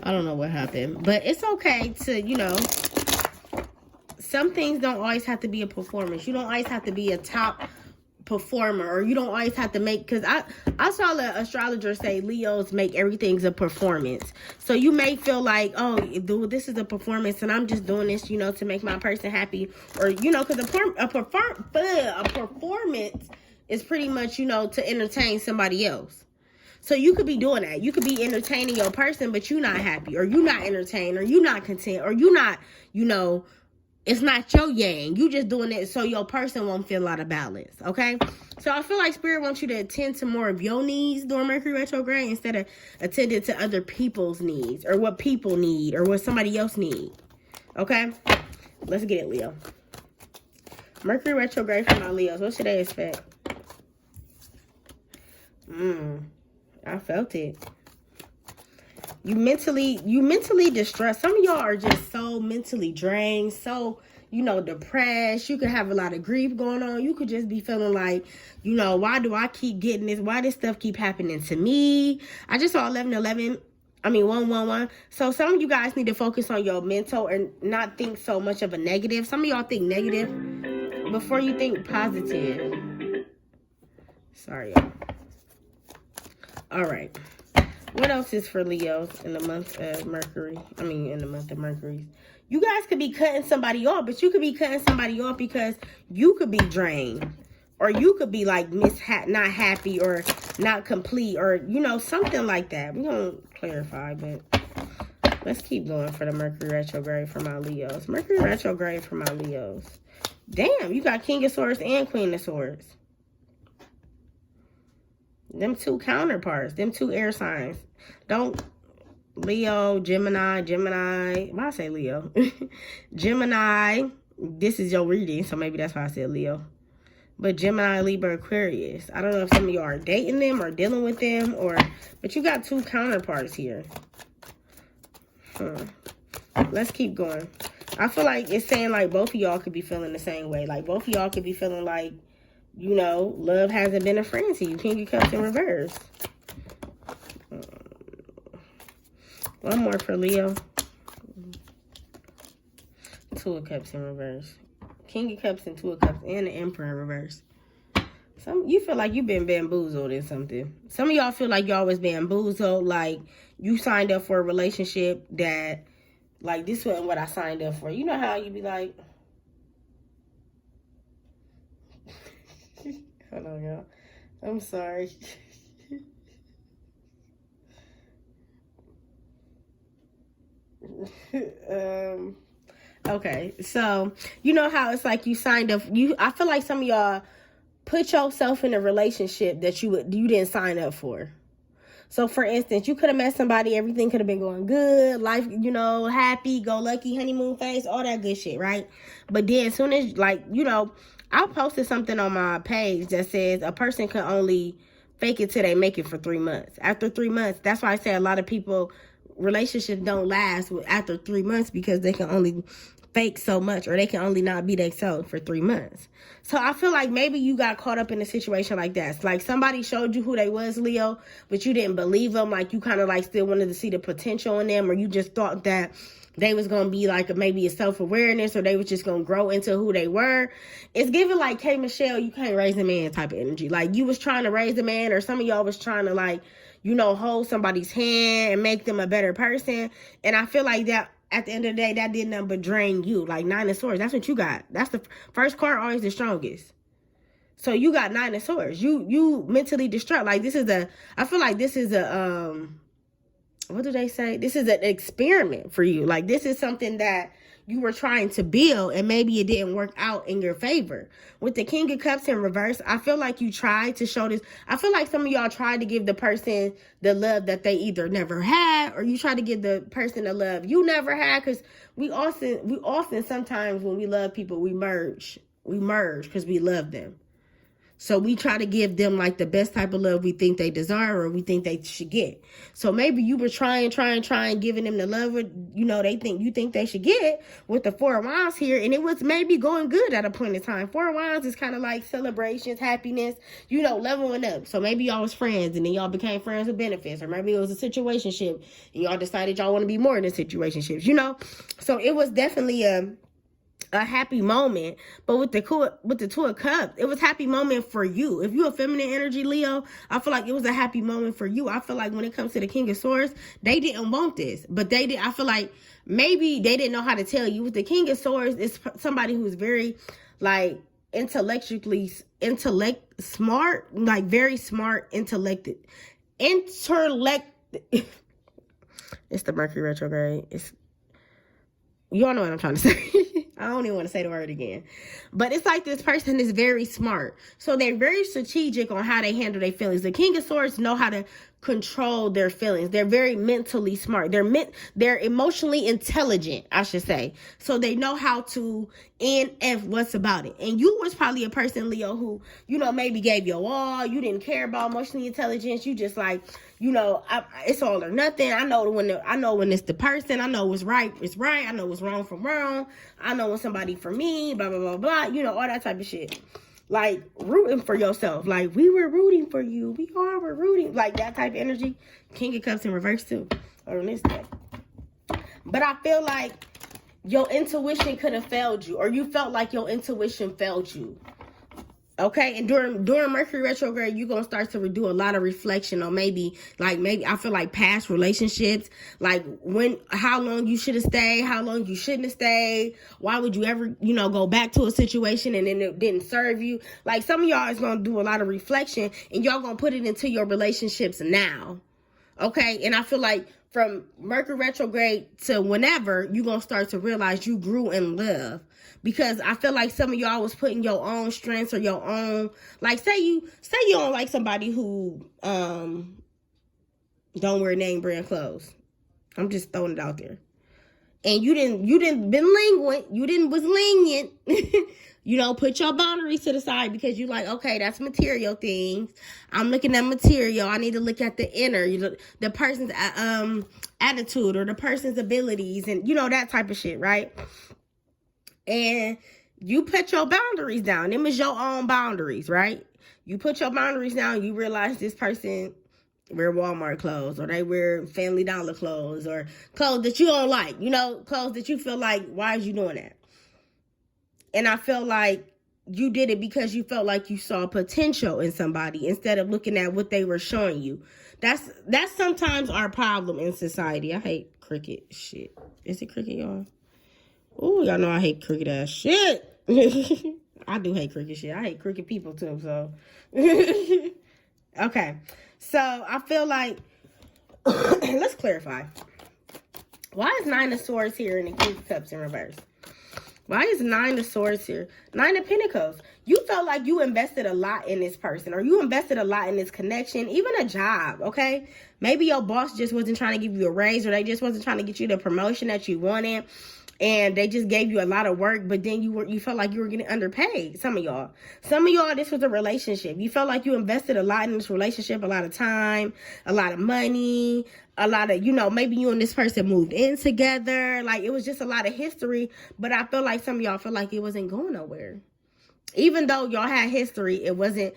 I don't know what happened. But it's okay to, you know, some things don't always have to be a performance. You don't always have to be a top performer, or you don't always have to make, because I saw the astrologer say Leos make everything's a performance. So you may feel like, oh, dude, this is a performance and I'm just doing this, you know, to make my person happy, or, you know, because a performance is pretty much, you know, to entertain somebody else. So you could be doing that. You could be entertaining your person, but you're not happy, or you're not entertained, or you're not content, or you're not, you know, it's not your yang. You just doing it so your person won't feel out of balance, okay? So I feel like Spirit wants you to attend to more of your needs during Mercury retrograde instead of attending to other people's needs, or what people need, or what somebody else needs, okay? Let's get it, Leo. Mercury retrograde for my Leos. What should they expect? I felt it. You mentally distressed. Some of y'all are just so mentally drained, so, you know, depressed. You could have a lot of grief going on. You could just be feeling like, you know, why do I keep getting this? Why this stuff keep happening to me? I just saw 1111. I mean, 111. So some of you guys need to focus on your mental and not think so much of a negative. Some of y'all think negative before you think positive. Sorry, y'all. All right. What else is for Leos in the month of Mercury? I mean, in the month of Mercury. You guys could be cutting somebody off, but you could be cutting somebody off because you could be drained. Or you could be like not happy, or not complete, or, you know, something like that. We're going to clarify, but let's keep going for the Mercury retrograde for my Leos. Mercury retrograde for my Leos. Damn, you got King of Swords and Queen of Swords. Them two counterparts, them two air signs. Don't, Leo, Gemini. Why I say Leo? Gemini, this is your reading, so maybe that's why I said Leo. But Gemini, Libra, Aquarius. I don't know if some of you are dating them or dealing with them, but you got two counterparts here. Let's keep going. I feel like it's saying like both of y'all could be feeling the same way. Like both of y'all could be feeling like, you know, love hasn't been a friend to you. King of Cups in reverse. One more for Leo. Two of Cups in reverse. King of Cups and Two of Cups and the Emperor in reverse. You feel like you've been bamboozled in something. Some of y'all feel like y'all was bamboozled. Like you signed up for a relationship that, like, this wasn't what I signed up for. You know how you be like, hold on, y'all. I'm sorry. Okay, so you know how it's like you signed up. I feel like some of y'all put yourself in a relationship that you didn't sign up for. So, for instance, you could have met somebody, everything could have been going good, life, you know, happy, go lucky, honeymoon phase, all that good shit, right? But then as soon as, like, you know, I posted something on my page that says a person can only fake it till they make it for 3 months. After 3 months, that's why I say a lot of people, relationships don't last after 3 months because they can only fake so much, or they can only not be themselves for 3 months. So I feel like maybe you got caught up in a situation like that. It's like somebody showed you who they was, Leo, but you didn't believe them. Like you kind of like still wanted to see the potential in them, or you just thought that they was going to be like maybe a self-awareness, or they was just going to grow into who they were. It's giving like, K. Michelle, you can't raise a man type of energy. Like you was trying to raise a man, or some of y'all was trying to like, you know, hold somebody's hand and make them a better person. And I feel like that at the end of the day, that did nothing but drain you. Like 9 of Swords, that's what you got. That's the first card, always the strongest. So you got 9 of Swords. You mentally distraught. Like I feel like this is a, what do they say? This is an experiment for you. Like this is something that you were trying to build, and maybe it didn't work out in your favor. With the King of Cups in reverse, I feel like you tried to show this. I feel like some of y'all tried to give the person the love that they either never had, or you tried to give the person the love you never had. Because we often sometimes when we love people, we merge because we love them. So we try to give them like the best type of love we think they desire or we think they should get. So maybe you were trying, giving them the love, you think they should get with the Four of Wands here. And it was maybe going good at a point in time. Four of Wands is kind of like celebrations, happiness, leveling up. So maybe y'all was friends and then y'all became friends with benefits. Or maybe it was a situationship and y'all decided y'all want to be more than situationships, So it was definitely a happy moment. But with the Two of Cups, it was a happy moment for you. If you're a feminine energy, Leo, I feel like it was a happy moment for you. I feel like when it comes to the King of Swords, they didn't want this, but they did. I feel like maybe they didn't know how to tell you. With the King of Swords, it's somebody who's very like smart, like very smart, intellect. It's the Mercury retrograde. You all know what I'm trying to say. I don't even want to say the word again. But it's like this person is very smart. So they're very strategic on how they handle their feelings. The King of Swords know how to control their feelings. They're very mentally smart. They're emotionally intelligent, I should say. So they know how to NF what's about it. And you was probably a person, Leo, who, maybe gave your all. You didn't care about emotional intelligence. You just like, it's all or nothing. I know when it's the person. I know what's right, it's right. I know what's wrong from wrong. I know when somebody for me, blah, blah, blah, blah. All that type of shit. Like rooting for yourself. Like we were rooting for you. We're rooting. Like that type of energy. King of Cups in reverse too. Or on this day. But I feel like your intuition could have failed you. Or you felt like your intuition failed you. Okay, and during Mercury retrograde, you're gonna start to do a lot of reflection on maybe I feel like past relationships, like how long you should have stayed, how long you shouldn't have stayed, why would you ever, go back to a situation and then it didn't serve you. Like some of y'all is gonna do a lot of reflection and y'all gonna put it into your relationships now. Okay, and I feel like from Mercury retrograde to whenever, you're gonna start to realize you grew in love. Because I feel like some of y'all was putting your own strengths or your own, like say you don't like somebody who don't wear name brand clothes. I'm just throwing it out there. And you was lenient. Put your boundaries to the side because you like, okay, that's material things. I'm looking at material. I need to look at the inner, the person's attitude or the person's abilities and that type of shit, right? And you put your boundaries down. Them is your own boundaries, right? You put your boundaries down, you realize this person wear Walmart clothes or they wear Family Dollar clothes or clothes that you don't like, clothes that you feel like, why is you doing that? And I feel like you did it because you felt like you saw potential in somebody instead of looking at what they were showing you. That's sometimes our problem in society. I hate cricket shit. Is it cricket, y'all? Oh, y'all know I hate cricket ass shit. I do hate cricket shit. I hate cricket people too, so. Okay. So, I feel like, let's clarify. Why is Nine of Swords here and the King of Cups in reverse? Why is Nine of Swords here? Nine of Pentacles. You felt like you invested a lot in this person or you invested a lot in this connection, even a job, okay? Maybe your boss just wasn't trying to give you a raise or they just wasn't trying to get you the promotion that you wanted. And they just gave you a lot of work, but then you felt like you were getting underpaid. Some of y'all, this was a relationship. You felt like you invested a lot in this relationship, a lot of time, a lot of money, a lot of, maybe you and this person moved in together. Like it was just a lot of history, but I feel like some of y'all feel like it wasn't going nowhere. Even though y'all had history, it wasn't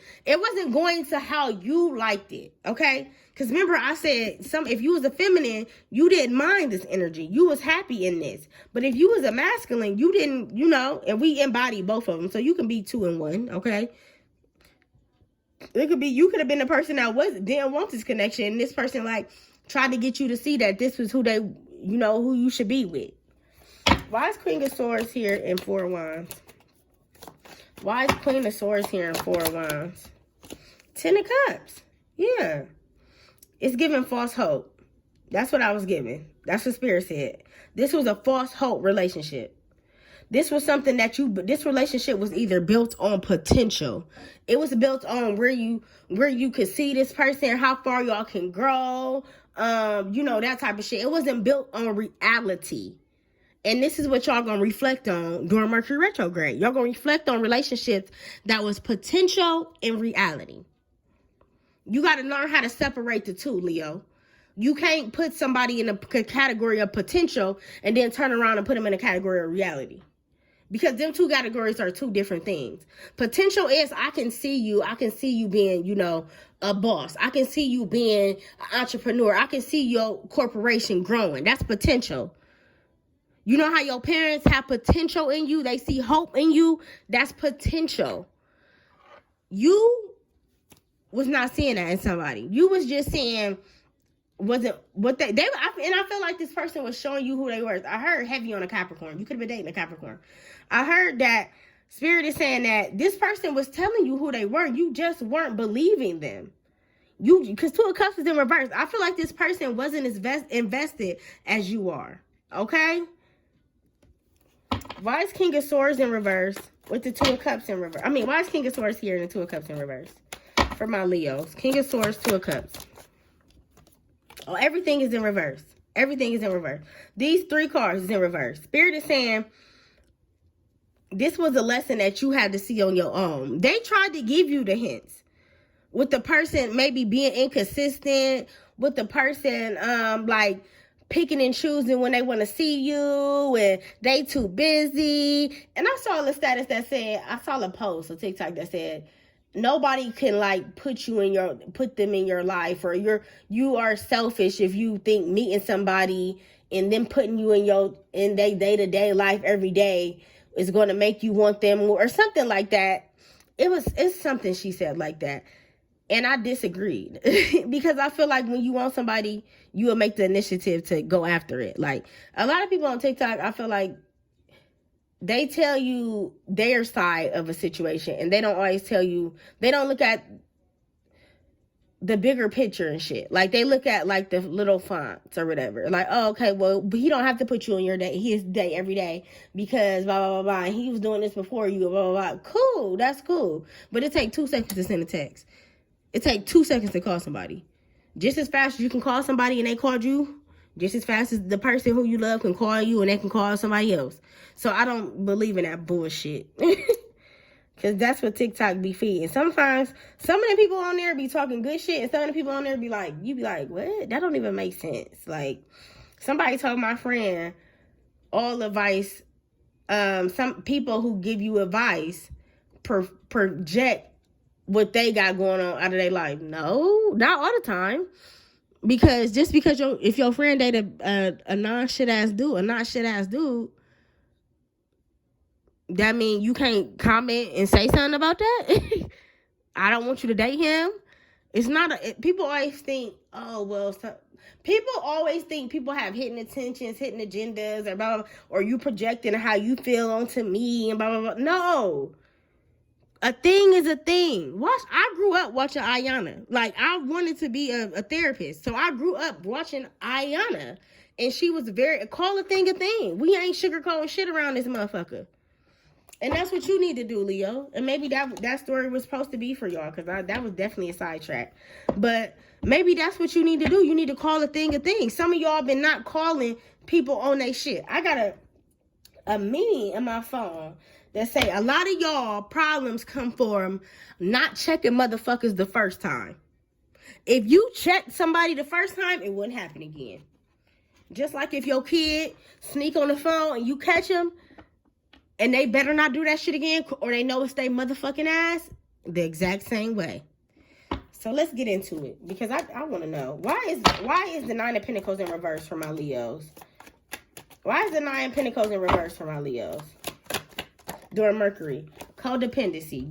going to how you liked it, okay? Because remember I said, if you was a feminine, you didn't mind this energy. You was happy in this. But if you was a masculine, you didn't, and we embody both of them. So you can be 2 in 1, okay? You could have been the person that didn't want this connection. And this person like tried to get you to see that this was who they, who you should be with. Why is Queen of Swords here in 4 of Wands? Why is Queen of Swords here in 4 of Wands? 10 of Cups. Yeah. It's giving false hope. That's what I was giving. That's what Spirit said. This was a false hope relationship. This was something this relationship was either built on potential. It was built on where you could see this person, how far y'all can grow, that type of shit. It wasn't built on reality. And this is what y'all gonna reflect on during Mercury retrograde. Y'all gonna reflect on relationships that was potential and reality. You got to learn how to separate the two, Leo. You can't put somebody in a category of potential and then turn around and put them in a category of reality. Because them two categories are two different things. Potential is I can see you being, you know, a boss. I can see you being an entrepreneur. I can see your corporation growing. That's potential. You know how your parents have potential in you? They see hope in you? That's potential. You was not seeing that in somebody. You was just saying wasn't what and I feel like this person was showing you who they were. I heard heavy on a Capricorn. You could have been dating a Capricorn. I heard that Spirit is saying that this person was telling you who they were. You just weren't believing them. Because Two of Cups is in reverse. I feel like this person wasn't as invested as you are. Okay? Why is King of Swords in reverse with the Two of Cups in reverse? I mean, why is King of Swords here and the Two of Cups in reverse? For my Leos. King of Swords, Two of Cups. Oh, everything is in reverse. Everything is in reverse. These three cards is in reverse. Spirit is saying this was a lesson that you had to see on your own. They tried to give you the hints. With the person maybe being inconsistent. With the person like picking and choosing when they want to see you. And they too busy. And I saw a status that said, I saw a post on TikTok that said, nobody can like put them in your life, or you are selfish if you think meeting somebody and then putting you in their day-to-day life every day is going to make you want them more, or something like that. It's something she said like that. And I disagreed because I feel like when you want somebody, you will make the initiative to go after it. Like a lot of people on TikTok, I feel like they tell you their side of a situation and they don't always tell you, they don't look at the bigger picture and shit. Like they look at like the little fonts or whatever. Like, oh, okay, well, but he don't have to put you on your day, his day every day because blah, blah, blah, blah. And he was doing this before you, blah, blah, blah. Cool, that's cool. But it takes 2 seconds to send a text. It takes 2 seconds to call somebody. Just as fast as you can call somebody and they called you, just as fast as the person who you love can call you and they can call somebody else. So I don't believe in that bullshit. Because that's what TikTok be feeding. Sometimes, some of the people on there be talking good shit. And some of the people on there be like, you be like, what? That don't even make sense. Like, somebody told my friend, all advice, some people who give you advice project what they got going on out of their life. No, not all the time. Because just because if your friend dated a non-shit ass dude, that mean you can't comment and say something about that? I don't want you to date him. It's not people always think, oh, well, people always think people have hidden intentions, hidden agendas, or blah, blah, blah, or you projecting how you feel onto me and blah, blah, blah. No. A thing is a thing. I grew up watching Ayana. Like, I wanted to be a therapist. So I grew up watching Ayana. And she was call a thing a thing. We ain't sugarcoating shit around this motherfucker. And that's what you need to do, Leo. And maybe that story was supposed to be for y'all. Because that was definitely a sidetrack. But maybe that's what you need to do. You need to call a thing a thing. Some of y'all been not calling people on their shit. I got a meme in my phone that say a lot of y'all problems come from not checking motherfuckers the first time. If you checked somebody the first time, it wouldn't happen again. Just like if your kid sneak on the phone and you catch them, and they better not do that shit again, or they know it's their motherfucking ass, the exact same way. So let's get into it, because I want to know, why is the Nine of Pentacles in reverse for my Leos? Why is the Nine of Pentacles in reverse for my Leos? During Mercury, codependency.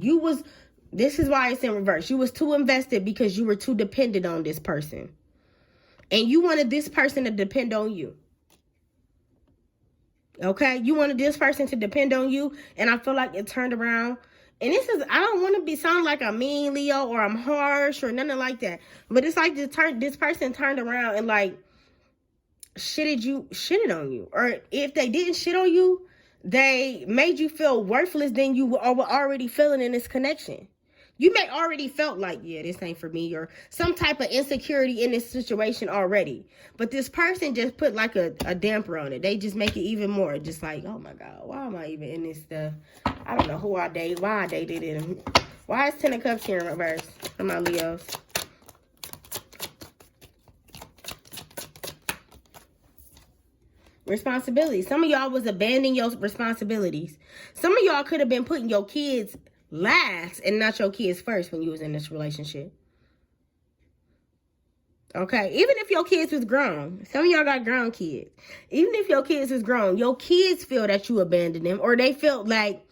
This is why it's in reverse. You was too invested because you were too dependent on this person. And you wanted this person to depend on you. Okay? You wanted this person to depend on you. And I feel like it turned around. And I don't want to sound like I'm mean, Leo, or I'm harsh or nothing like that. But it's like this person turned around and like shitted on you. Or if they didn't shit on you, they made you feel worthless than you were already feeling in this connection. You may already felt like, yeah, this ain't for me, or some type of insecurity in this situation already. But this person just put like a damper on it. They just make it even more. Just like, oh my God, why am I even in this stuff? I don't know who I dated, why I dated him. Why is 10 of Cups here in reverse for my Leos? Responsibility. Some of y'all was abandoning your responsibilities. Some of y'all could have been putting your kids last and not your kids first when you was in this relationship. Okay, even if your kids was grown, some of y'all got grown kids. Even if your kids was grown, your kids feel that you abandoned them, or they felt like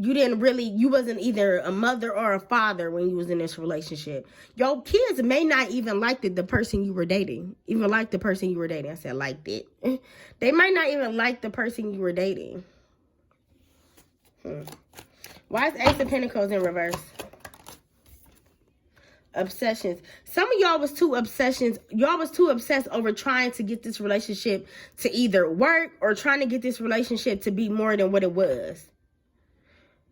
you wasn't either a mother or a father when you was in this relationship. Your kids may not even like the person you were dating. Even like the person you were dating. I said liked it. They might not even like the person you were dating. Why is Ace of Pentacles in reverse? Obsessions. Some of y'all was too obsessed over trying to get this relationship to either work or trying to get this relationship to be more than what it was.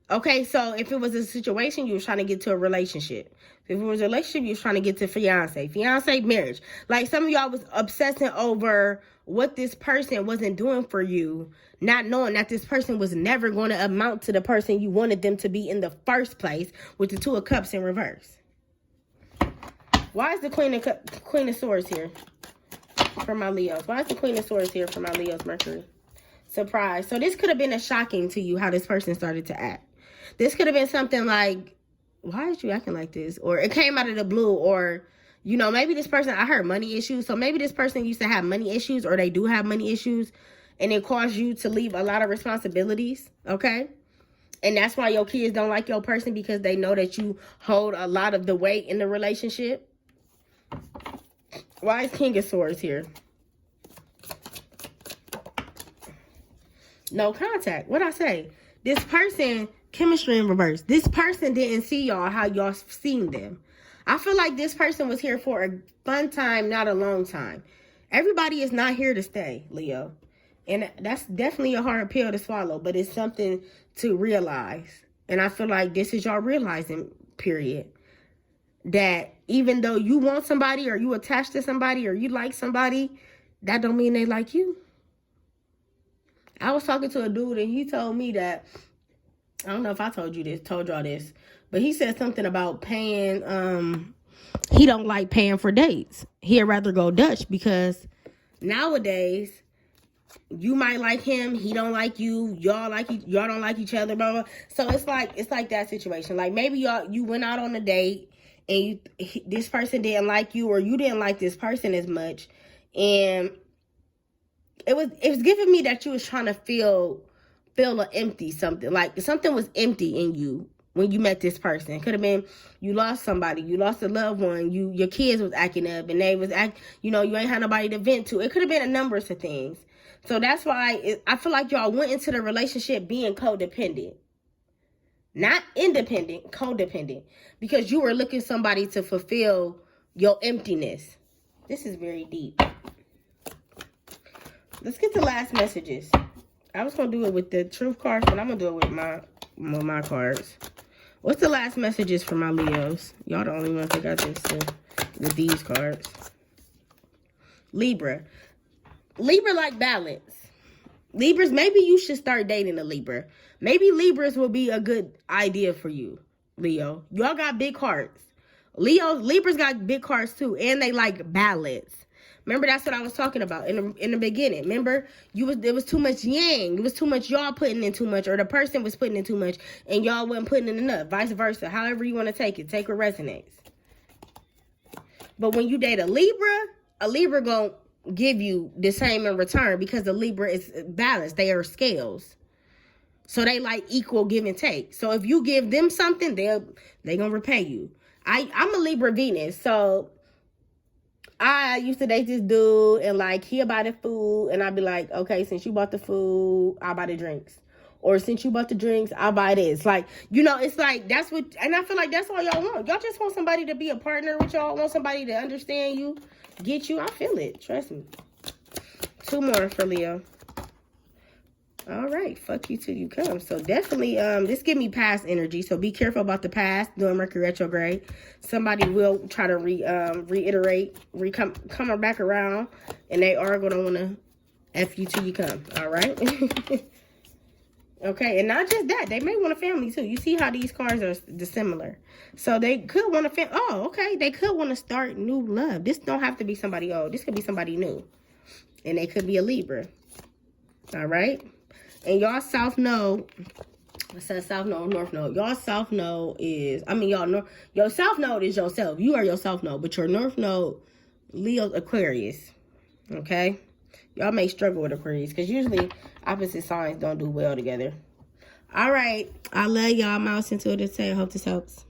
Okay, so if it was a situation, you was trying to get to a relationship. If it was a relationship, you was trying to get to fiance, marriage. Like some of y'all was obsessing over what this person wasn't doing for you, not knowing that this person was never going to amount to the person you wanted them to be in the first place, with the 2 of Cups in reverse. Why is the Queen of Swords here for my Leos? Why is the Queen of Swords here for my Leos, Mercury? Surprise. So this could have been a shocking to you how this person started to act. This could have been something like, why is you acting like this? Or it came out of the blue, or, you know, maybe this person, I heard money issues. So maybe this person used to have money issues, or they do have money issues, and it caused you to leave a lot of responsibilities, okay? And that's why your kids don't like your person, because they know that you hold a lot of the weight in the relationship. Why is King of Swords here? No contact. What'd I say? This person, chemistry in reverse. This person didn't see y'all how y'all seen them. I feel like this person was here for a fun time, not a long time. Everybody is not here to stay, Leo. And that's definitely a hard pill to swallow, but it's something to realize. And I feel like this is y'all realizing, period. That even though you want somebody, or you attached to somebody, or you like somebody, that don't mean they like you. I was talking to a dude, and he told me that, I don't know if I told y'all this, but he said something about paying, he don't like paying for dates. He'd rather go Dutch, because nowadays, you might like him, he don't like you, y'all don't like each other, blah, blah. So it's like that situation. Like maybe you went out on a date, and this person didn't like you, or you didn't like this person as much, and it was giving me that you was trying to feel an empty something. Like something was empty in you when you met this person. It could have been you lost somebody, you lost a loved one, your kids was acting up, and they was you ain't had nobody to vent to. It could have been a number of things. So that's why I feel like y'all went into the relationship being codependent. Not independent, codependent. Because you were looking somebody to fulfill your emptiness. This is very deep. Let's get the last messages. I was going to do it with the truth cards, but I'm going to do it with my cards. What's the last messages for my Leos? Y'all the only ones that got this with these cards. Libra. Libra like balance. Libras, maybe you should start dating a Libra. Maybe Libras will be a good idea for you, Leo. Y'all got big hearts. Libras got big hearts too, and they like balance. Remember, that's what I was talking about in the beginning. Remember, there was too much yang. It was too much y'all putting in too much, or the person was putting in too much, and y'all wasn't putting in enough. Vice versa. However you want to take it. Take what resonates. But when you date a Libra gonna give you the same in return, because the Libra is balanced. They are scales. So they like equal give and take. So if you give them something, they gonna repay you. I'm a Libra Venus, so I used to date this dude, and like he'll buy the food, and I'd be like, okay, since you bought the food, I'll buy the drinks. Or since you bought the drinks, I'll buy this. Like, it's like that's what, and I feel like that's all y'all want. Y'all just want somebody to be a partner with y'all, want somebody to understand you, get you. I feel it, trust me. 2 more for Leo. All right, fuck you till you come. So definitely, this give me past energy. So be careful about the past during Mercury retrograde. Somebody will try to reiterate, come back around, and they are gonna wanna F you till you come. All right. Okay, and not just that, they may want a family too. You see how these cards are dissimilar. So they could want a family. Oh, okay, they could want to start new love. This don't have to be somebody old. This could be somebody new, and they could be a Libra. All right. And y'all south node, I said south node, north node. Y'all south node is, your south node is yourself. You are your south node, but your north node, Leo, Aquarius. Okay? Y'all may struggle with Aquarius because usually opposite signs don't do well together. All right. I love y'all. I'm out into it today. I hope this helps.